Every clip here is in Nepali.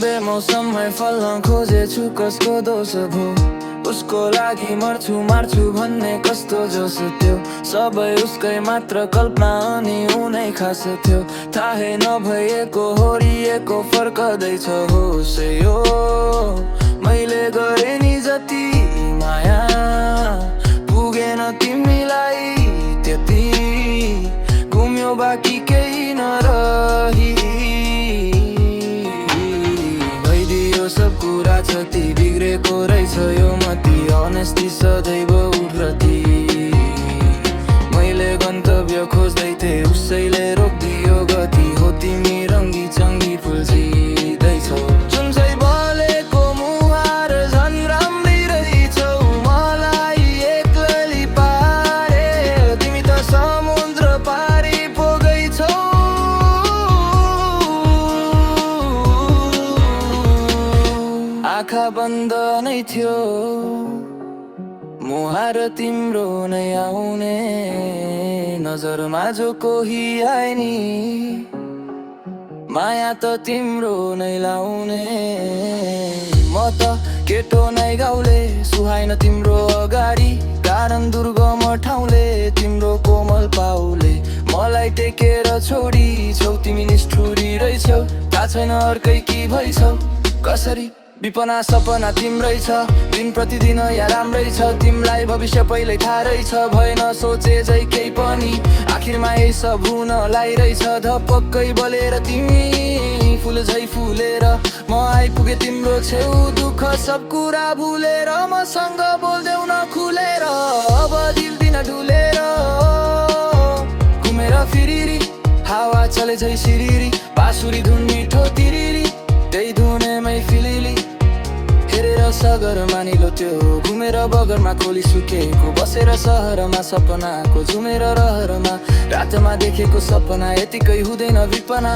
बेमौसममै फल्न खोजेछु कसको दोष भो उसको लागि मर्छु मार्छु भन्ने कस्तो जोस थियो सबै उसकै मात्र कल्पना अनि उनै खास थियो थाहै नभएको होरिएको फर्कदैछ होस यो मैले गरे नि जति माया पुगेन तिमीलाई त्यति गुम्यो बाँकी केही नरही सब कुरा क्षति बिग्रेको रहेछ यो मती अनेस्टी सदैव उप्रति मैले गन्तव्य खोज्दै थिएँ उसैले रोकिदियो गति हो तिमी रङ्गी चङ्गी फुल्झिँदैछौ जुन चाहिँ बलेको मुहार झन् राम्रै रहेछौ मलाई एक्लै पारे तिमी त समुद्र पारी पो गइछौ आँखा बन्द नै थियो मुहार तिम्रो नै आउने नजरमा जो कोही आए नि माया त तिम्रो नै लाउने म त केटो नै गाउले सुहाइन तिम्रो अगाडि कारण दुर्गम ठाउँले तिम्रो कोमल पाउले मलाई टेकेर छोडी छौ तिमी निष्ठुरी रहेछौ थाहा छैन अर्कै की भइछौ कसरी विपना सपना तिम्रै छ दिन प्रतिदिन या राम्रै छ तिमीलाई भविष्य पहिल्यै थाहा रहेछ भएन सोचे झै केही पनि आखिरमा यही सब हुन लागिरहेछ धपक्कै बलेर तिमी फुल झै फुलेर म आइपुगे तिम्रो छेउ दुःख सब कुरा भुलेर मसँग बोल्देऊ न खुलेर अब दिल दिन ढुलेर घुमेर फिरिरी हावा चले झै सिरिरी बाँसुरी धुन मिठो तिरिरी त्यही धुनेमै फिलिली हेरेर सगर मानिलो त्यो घुमेर बगरमा खोली सुकेको बसेर सहरमा सपनाको झुमेर रहरमा रातमा देखेको सपना यतिकै हुँदैन विपना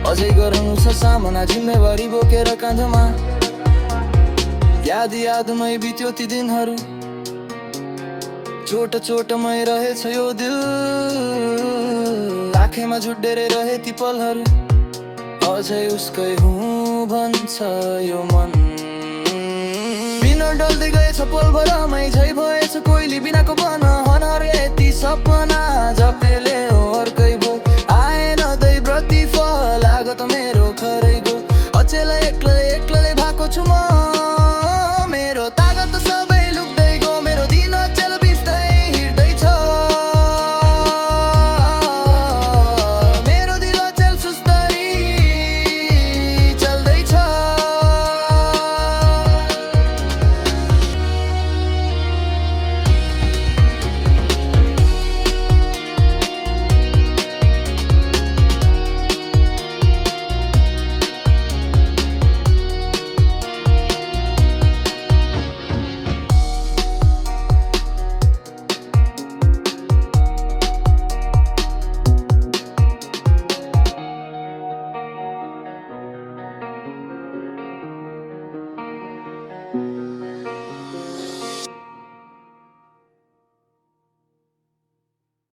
अझै गराउनु छ सामना जिम्मेवारी बोकेर काँधमा यादमै बित्यो ती दिनहरू चोटमै रहेछ यो दिल आँखेमा झुड्डेर रहे ती पलहरू अझै उसकै हुँ भन्छ यो मन डल्दै गएछ पलभरमै झै भएछ कोइली बिनाको बन हनर यति सपना जपेले